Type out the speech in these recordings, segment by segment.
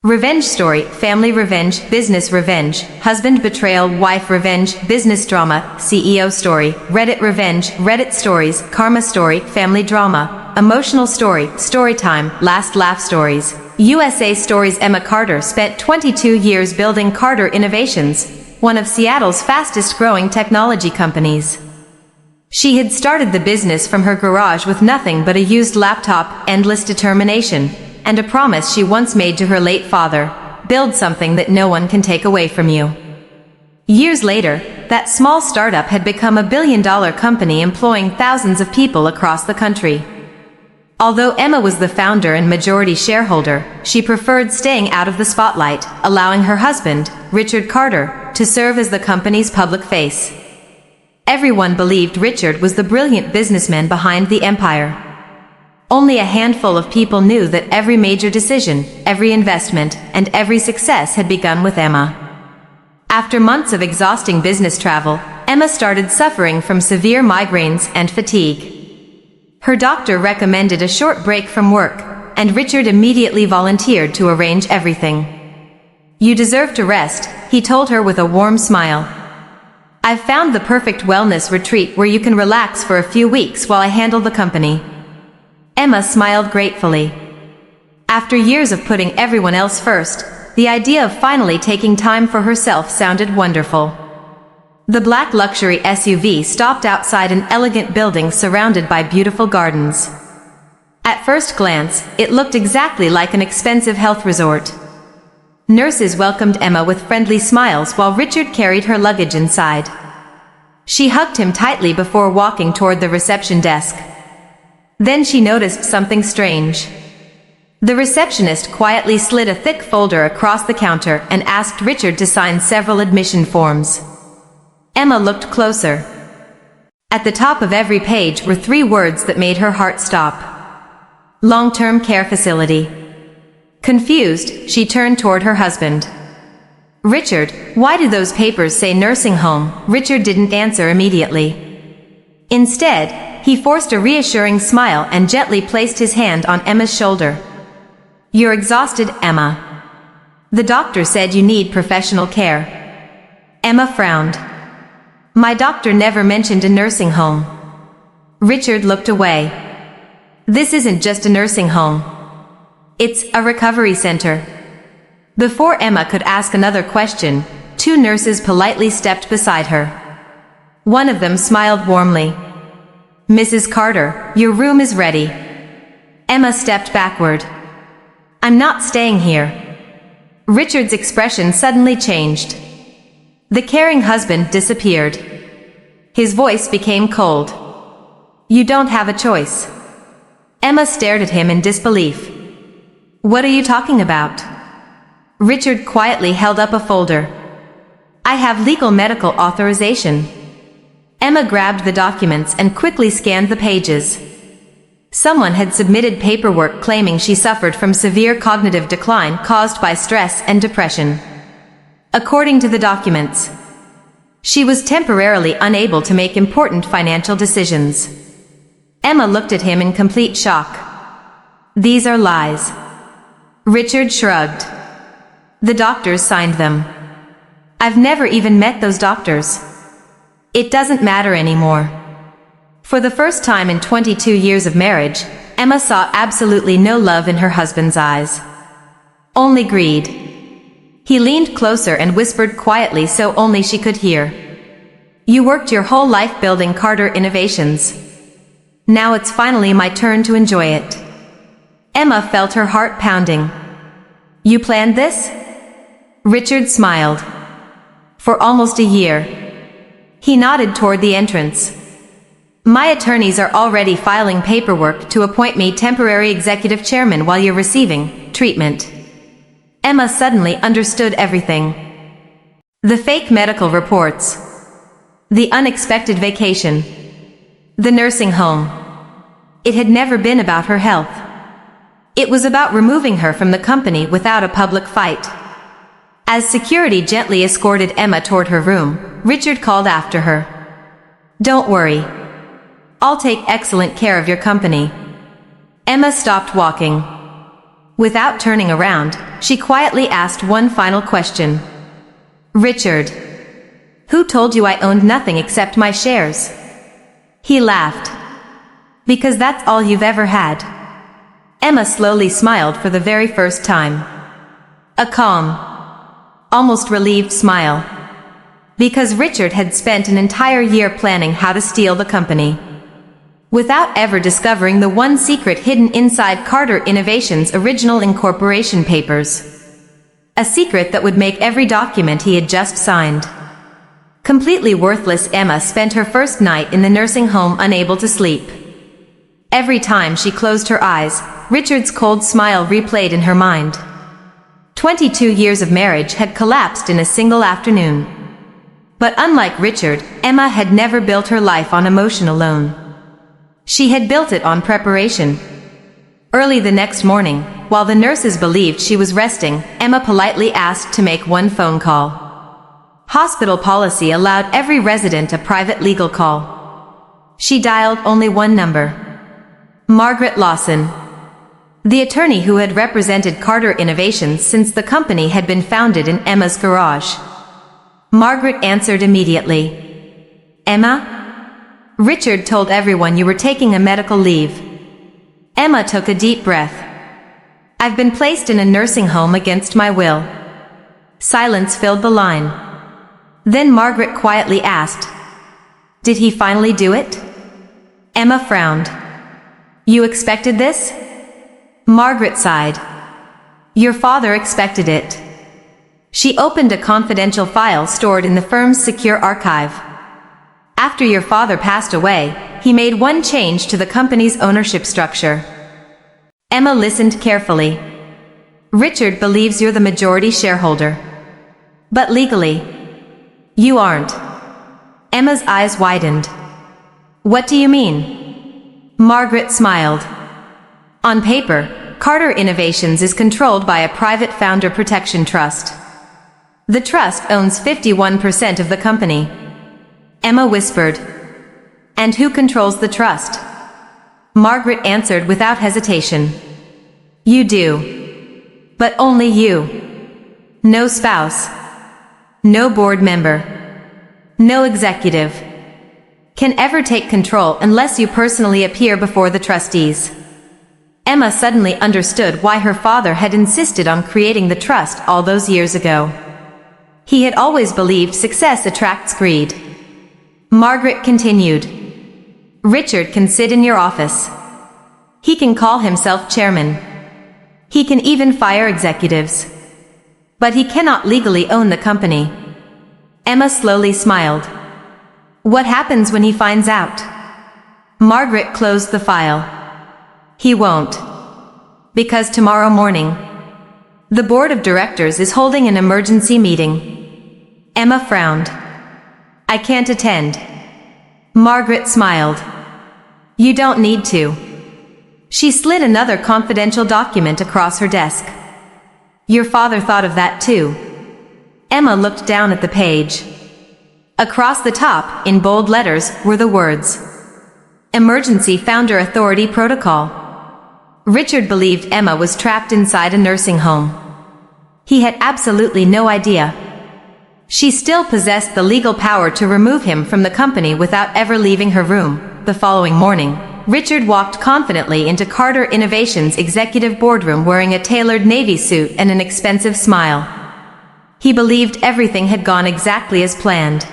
Revenge story, family revenge, business revenge, husband betrayal, wife revenge, business drama, CEO story, Reddit revenge, Reddit stories, karma story, family drama, emotional story, storytime, last laugh stories. USA Stories. Emma Carter spent 22 years building Carter Innovations, one of Seattle's fastest growing technology companies. She had started the business from her garage with nothing but a used laptop, endless determination, and a promise she once made to her late father: build something that no one can take away from you. Years later, that small startup had become a billion-dollar company employing thousands of people across the country. Although Emma was the founder and majority shareholder, she preferred staying out of the spotlight, allowing her husband, Richard Carter, to serve as the company's public face. Everyone believed Richard was the brilliant businessman behind the empire. Only a handful of people knew that every major decision, every investment, and every success had begun with Emma. After months of exhausting business travel, Emma started suffering from severe migraines and fatigue. Her doctor recommended a short break from work, and Richard immediately volunteered to arrange everything. "You deserve to rest," he told her with a warm smile. "I've found the perfect wellness retreat where you can relax for a few weeks while I handle the company." Emma smiled gratefully. After years of putting everyone else first, the idea of finally taking time for herself sounded wonderful. The black luxury SUV stopped outside an elegant building surrounded by beautiful gardens. At first glance, it looked exactly like an expensive health resort. Nurses welcomed Emma with friendly smiles while Richard carried her luggage inside. She hugged him tightly before walking toward the reception desk. Then she noticed something strange. The receptionist quietly slid a thick folder across the counter and asked Richard to sign several admission forms. Emma looked closer. At the top of every page were 3 words that made her heart stop: long-term care facility. Confused, she turned toward her husband. "Richard, why do those papers say nursing home?" Richard didn't answer immediately. Instead, he forced a reassuring smile and gently placed his hand on Emma's shoulder. "You're exhausted, Emma. The doctor said you need professional care." Emma frowned. "My doctor never mentioned a nursing home." Richard looked away. "This isn't just a nursing home. It's a recovery center." Before Emma could ask another question, 2 nurses politely stepped beside her. One of them smiled warmly. "Mrs. Carter, your room is ready." Emma stepped backward. "I'm not staying here." Richard's expression suddenly changed. The caring husband disappeared. His voice became cold. "You don't have a choice." Emma stared at him in disbelief. "What are you talking about?" Richard quietly held up a folder. "I have legal medical authorization." Emma grabbed the documents and quickly scanned the pages. Someone had submitted paperwork claiming she suffered from severe cognitive decline caused by stress and depression. According to the documents, she was temporarily unable to make important financial decisions. Emma looked at him in complete shock. "These are lies." Richard shrugged. "The doctors signed them." "I've never even met those doctors." "It doesn't matter anymore." For the first time in 22 years of marriage, Emma saw absolutely no love in her husband's eyes. Only greed. He leaned closer and whispered quietly so only she could hear. "You worked your whole life building Carter Innovations. Now it's finally my turn to enjoy it." Emma felt her heart pounding. "You planned this?" Richard smiled. "For almost a year." He nodded toward the entrance. "My attorneys are already filing paperwork to appoint me temporary executive chairman while you're receiving treatment." Emma suddenly understood everything. The fake medical reports. The unexpected vacation. The nursing home. It had never been about her health. It was about removing her from the company without a public fight. As security gently escorted Emma toward her room, Richard called after her. "Don't worry. I'll take excellent care of your company." Emma stopped walking. Without turning around, she quietly asked one final question. "Richard, who told you I owned nothing except my shares?" He laughed. "Because that's all you've ever had." Emma slowly smiled for the very first time. A calm, almost relieved smile. Because Richard had spent an entire year planning how to steal the company, without ever discovering the one secret hidden inside Carter Innovations' original incorporation papers. A secret that would make every document he had just signed completely worthless. Emma spent her first night in the nursing home unable to sleep. Every time she closed her eyes, Richard's cold smile replayed in her mind. 22 years of marriage had collapsed in a single afternoon. But unlike Richard, Emma had never built her life on emotion alone. She had built it on preparation. Early the next morning, while the nurses believed she was resting, Emma politely asked to make one phone call. Hospital policy allowed every resident a private legal call. She dialed only one number. Margaret Lawson, the attorney who had represented Carter Innovations since the company had been founded in Emma's garage. Margaret answered immediately. "Emma? Richard told everyone you were taking a medical leave." Emma took a deep breath. "I've been placed in a nursing home against my will." Silence filled the line. Then Margaret quietly asked, "Did he finally do it?" Emma frowned. "You expected this?" Margaret sighed. "Your father expected it." She opened a confidential file stored in the firm's secure archive. "After your father passed away, he made one change to the company's ownership structure." Emma listened carefully. "Richard believes you're the majority shareholder. But legally, you aren't." Emma's eyes widened. "What do you mean?" Margaret smiled. "On paper, Carter Innovations is controlled by a private founder protection trust. The trust owns 51% of the company." Emma whispered. "And who controls the trust?" Margaret answered without hesitation. "You do. But only you. No spouse. No board member. No executive can ever take control unless you personally appear before the trustees." Emma suddenly understood why her father had insisted on creating the trust all those years ago. He had always believed success attracts greed. Margaret continued. "Richard can sit in your office. He can call himself chairman. He can even fire executives. But he cannot legally own the company." Emma slowly smiled. "What happens when he finds out?" Margaret closed the file. "He won't. Because tomorrow morning, the board of directors is holding an emergency meeting." Emma frowned. "I can't attend." Margaret smiled. "You don't need to." She slid another confidential document across her desk. "Your father thought of that too." Emma looked down at the page. Across the top, in bold letters, were the words, "Emergency Founder Authority Protocol." Richard believed Emma was trapped inside a nursing home. He had absolutely no idea. She still possessed the legal power to remove him from the company without ever leaving her room. The following morning, Richard walked confidently into Carter Innovations' executive boardroom wearing a tailored navy suit and an expensive smile. He believed everything had gone exactly as planned.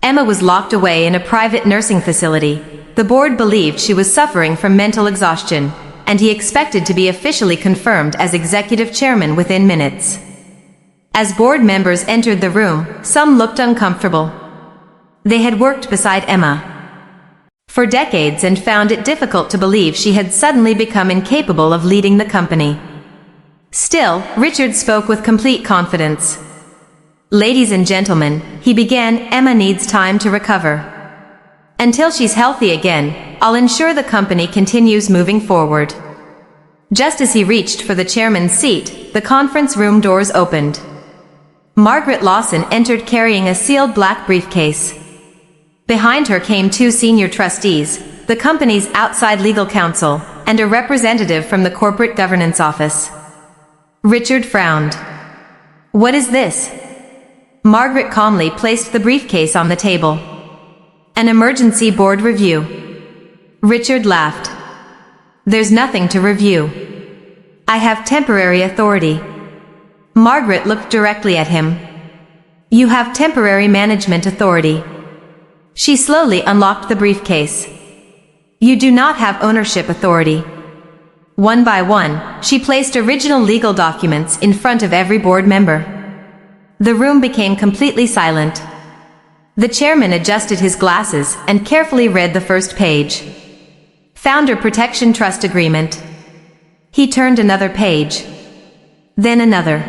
Emma was locked away in a private nursing facility. The board believed she was suffering from mental exhaustion, and he expected to be officially confirmed as executive chairman within minutes. As board members entered the room, some looked uncomfortable. They had worked beside Emma for decades and found it difficult to believe she had suddenly become incapable of leading the company. Still, Richard spoke with complete confidence. "Ladies and gentlemen," he began, "Emma needs time to recover. Until she's healthy again, I'll ensure the company continues moving forward." Just as he reached for the chairman's seat, the conference room doors opened. Margaret Lawson entered carrying a sealed black briefcase. Behind her came two senior trustees, the company's outside legal counsel, and a representative from the corporate governance office. Richard frowned. "What is this?" Margaret calmly placed the briefcase on the table. "An emergency board review." Richard laughed. "There's nothing to review. I have temporary authority." Margaret looked directly at him. "You have temporary management authority." She slowly unlocked the briefcase. "You do not have ownership authority." One by one, she placed original legal documents in front of every board member. The room became completely silent. The chairman adjusted his glasses and carefully read the first page. Founder Protection Trust Agreement. He turned another page. Then another.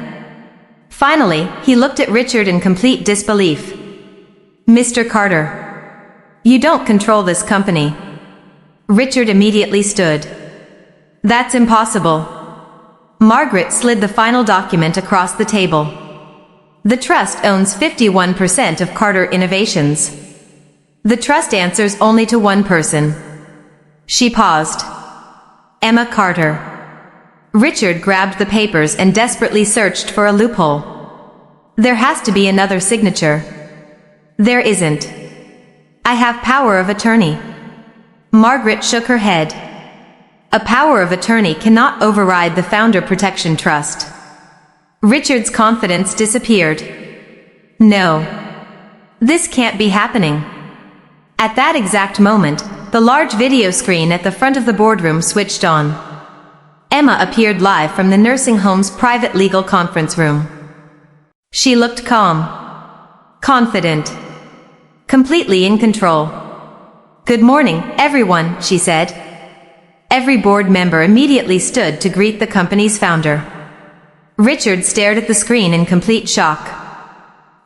Finally, he looked at Richard in complete disbelief. "Mr. Carter, you don't control this company." Richard immediately stood. "That's impossible." Margaret slid the final document across the table. "The trust owns 51% of Carter Innovations. The trust answers only to one person." She paused. "Emma Carter." Richard grabbed the papers and desperately searched for a loophole. "There has to be another signature." "There isn't. I have power of attorney." Margaret shook her head. "A power of attorney cannot override the Founder Protection Trust." Richard's confidence disappeared. "No. This can't be happening." At that exact moment, the large video screen at the front of the boardroom switched on. Emma appeared live from the nursing home's private legal conference room. She looked calm, confident, completely in control. "Good morning, everyone," she said. Every board member immediately stood to greet the company's founder. Richard stared at the screen in complete shock.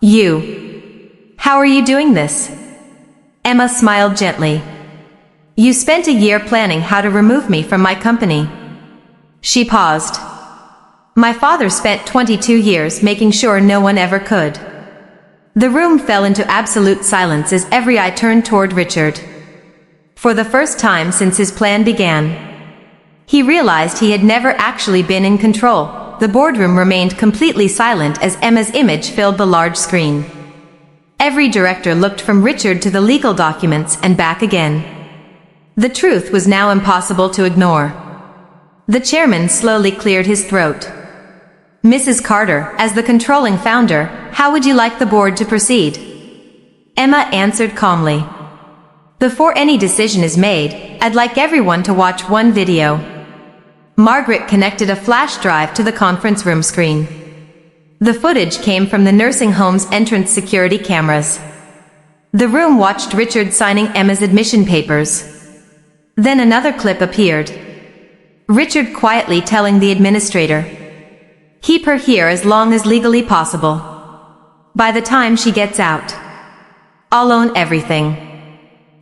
"You. How are you doing this?" Emma smiled gently. "You spent a year planning how to remove me from my company." She paused. "My father spent 22 years making sure no one ever could." The room fell into absolute silence as every eye turned toward Richard. For the first time since his plan began, he realized he had never actually been in control. The boardroom remained completely silent as Emma's image filled the large screen. Every director looked from Richard to the legal documents and back again. The truth was now impossible to ignore. The chairman slowly cleared his throat. "Mrs. Carter, as the controlling founder, how would you like the board to proceed?" Emma answered calmly. "Before any decision is made, I'd like everyone to watch one video." Margaret connected a flash drive to the conference room screen. The footage came from the nursing home's entrance security cameras. The room watched Richard signing Emma's admission papers. Then another clip appeared. Richard quietly telling the administrator, "Keep her here as long as legally possible. By the time she gets out, I'll own everything."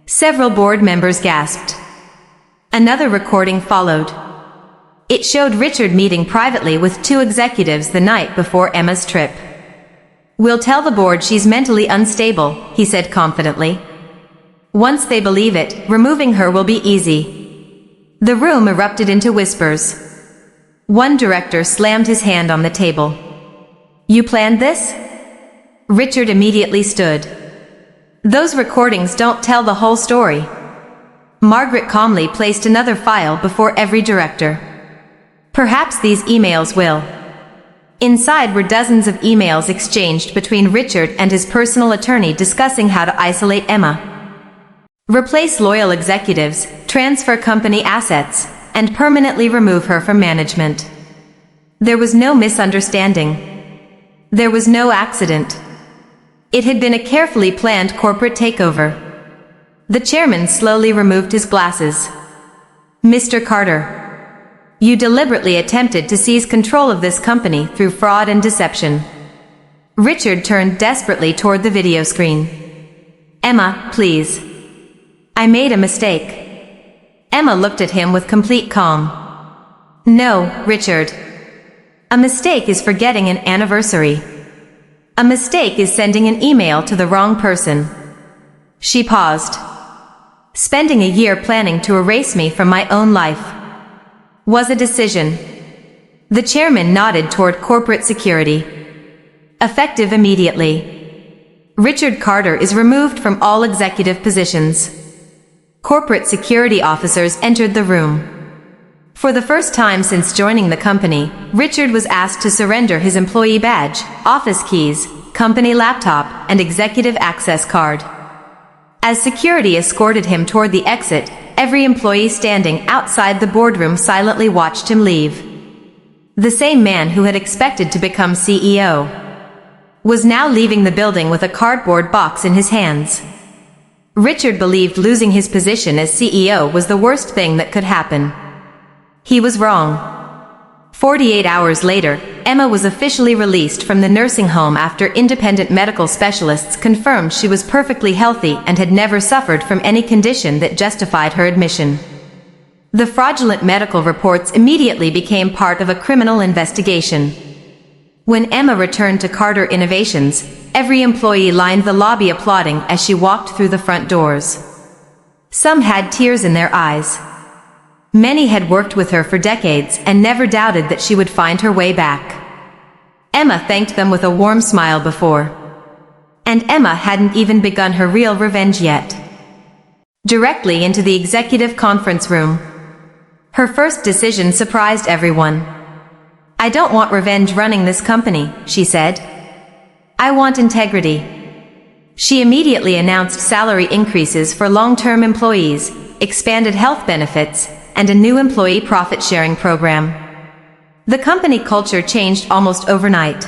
Several board members gasped. Another recording followed. It showed Richard meeting privately with two executives the night before Emma's trip. "We'll tell the board she's mentally unstable," he said confidently. "Once they believe it, removing her will be easy." The room erupted into whispers. One director slammed his hand on the table. "You planned this?" Richard immediately stood. "Those recordings don't tell the whole story." Margaret calmly placed another file before every director. "Perhaps these emails will." Inside were dozens of emails exchanged between Richard and his personal attorney discussing how to isolate Emma, replace loyal executives, transfer company assets, and permanently remove her from management. There was no misunderstanding. There was no accident. It had been a carefully planned corporate takeover. The chairman slowly removed his glasses. "Mr. Carter, you deliberately attempted to seize control of this company through fraud and deception." Richard turned desperately toward the video screen. "Emma, please. I made a mistake." Emma looked at him with complete calm. "No, Richard. A mistake is forgetting an anniversary. A mistake is sending an email to the wrong person." She paused. "Spending a year planning to erase me from my own life. Was a decision. The chairman nodded toward corporate security. Effective immediately. Richard Carter is removed from all executive positions. Corporate security officers entered the room. For the first time since joining the company, Richard was asked to surrender his employee badge, office keys, company laptop, and executive access card. As security escorted him toward the exit, every employee standing outside the boardroom silently watched him leave. The same man who had expected to become CEO was now leaving the building with a cardboard box in his hands. Richard believed losing his position as CEO was the worst thing that could happen. He was wrong. 48 hours later, Emma was officially released from the nursing home after independent medical specialists confirmed she was perfectly healthy and had never suffered from any condition that justified her admission. The fraudulent medical reports immediately became part of a criminal investigation. When Emma returned to Carter Innovations, every employee lined the lobby applauding as she walked through the front doors. Some had tears in their eyes. Many had worked with her for decades and never doubted that she would find her way back. Emma thanked them with a warm smile before. And Emma hadn't even begun her real revenge yet. Directly into the executive conference room. Her first decision surprised everyone. "I don't want revenge running this company," she said. "I want integrity." She immediately announced salary increases for long-term employees, expanded health benefits, and a new employee profit-sharing program. The company culture changed almost overnight.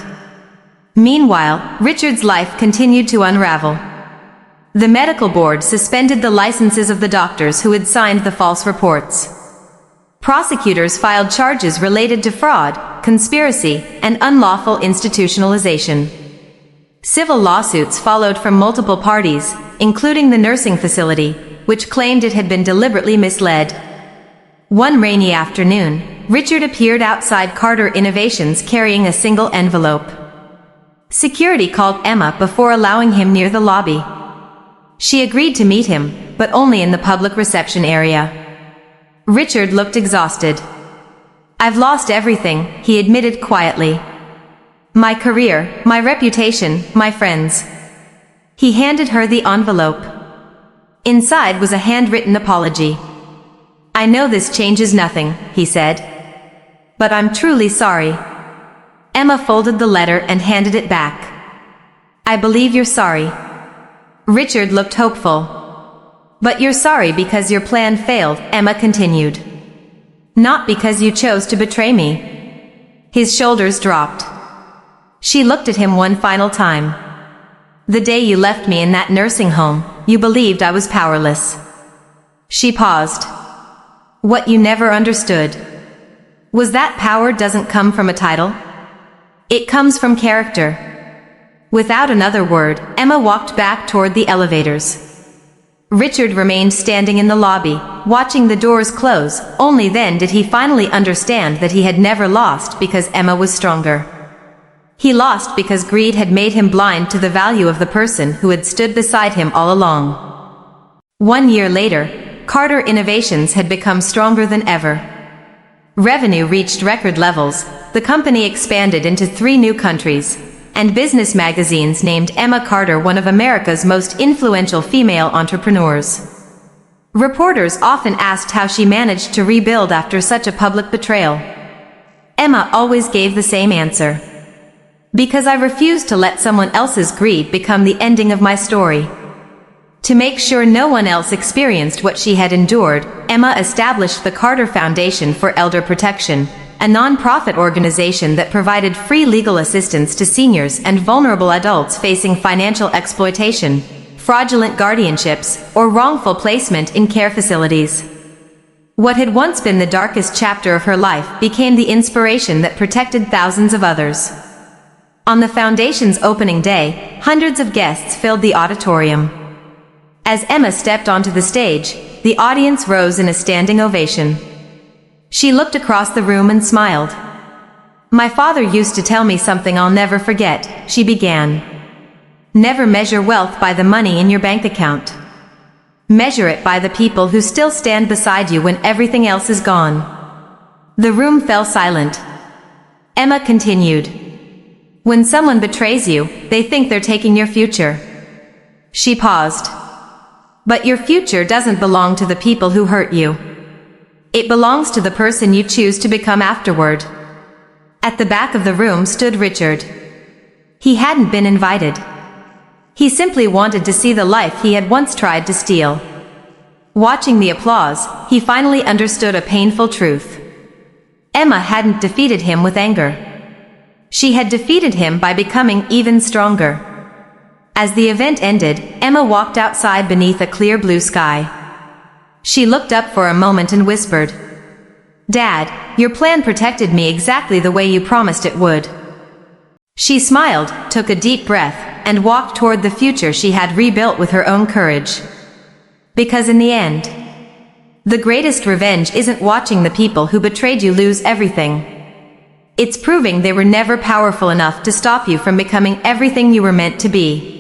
Meanwhile, Richard's life continued to unravel. The medical board suspended the licenses of the doctors who had signed the false reports. Prosecutors filed charges related to fraud, conspiracy, and unlawful institutionalization. Civil lawsuits followed from multiple parties, including the nursing facility, which claimed it had been deliberately misled. One rainy afternoon, Richard appeared outside Carter Innovations carrying a single envelope. Security called Emma before allowing him near the lobby. She agreed to meet him, but only in the public reception area. Richard looked exhausted. "I've lost everything," he admitted quietly. "My career, my reputation, my friends." He handed her the envelope. Inside was a handwritten apology. "I know this changes nothing," he said. "But I'm truly sorry." Emma folded the letter and handed it back. "I believe you're sorry." Richard looked hopeful. "But you're sorry because your plan failed," Emma continued. "Not because you chose to betray me." His shoulders dropped. She looked at him one final time. "The day you left me in that nursing home, you believed I was powerless." She paused. "What you never understood was that power doesn't come from a title. It comes from character." Without another word, Emma walked back toward the elevators. Richard remained standing in the lobby, watching the doors close. Only then did he finally understand that he had never lost because Emma was stronger. He lost because greed had made him blind to the value of the person who had stood beside him all along. 1 year later, Carter Innovations had become stronger than ever. Revenue reached record levels, the company expanded into 3 new countries, and business magazines named Emma Carter one of America's most influential female entrepreneurs. Reporters often asked how she managed to rebuild after such a public betrayal. Emma always gave the same answer. "Because I refused to let someone else's greed become the ending of my story." To make sure no one else experienced what she had endured, Emma established the Carter Foundation for Elder Protection, a non-profit organization that provided free legal assistance to seniors and vulnerable adults facing financial exploitation, fraudulent guardianships, or wrongful placement in care facilities. What had once been the darkest chapter of her life became the inspiration that protected thousands of others. On the foundation's opening day, hundreds of guests filled the auditorium. As Emma stepped onto the stage, the audience rose in a standing ovation. She looked across the room and smiled. "My father used to tell me something I'll never forget," she began. "Never measure wealth by the money in your bank account. Measure it by the people who still stand beside you when everything else is gone." The room fell silent. Emma continued. When someone betrays you, they think they're taking your future. She paused. But your future doesn't belong to the people who hurt you. It belongs to the person you choose to become afterward. At the back of the room stood Richard. He hadn't been invited. He simply wanted to see the life he had once tried to steal. Watching the applause, he finally understood a painful truth. Emma hadn't defeated him with anger. She had defeated him by becoming even stronger. As the event ended, Emma walked outside beneath a clear blue sky. She looked up for a moment and whispered, "Dad, your plan protected me exactly the way you promised it would." She smiled, took a deep breath, and walked toward the future she had rebuilt with her own courage. Because in the end, the greatest revenge isn't watching the people who betrayed you lose everything. It's proving they were never powerful enough to stop you from becoming everything you were meant to be.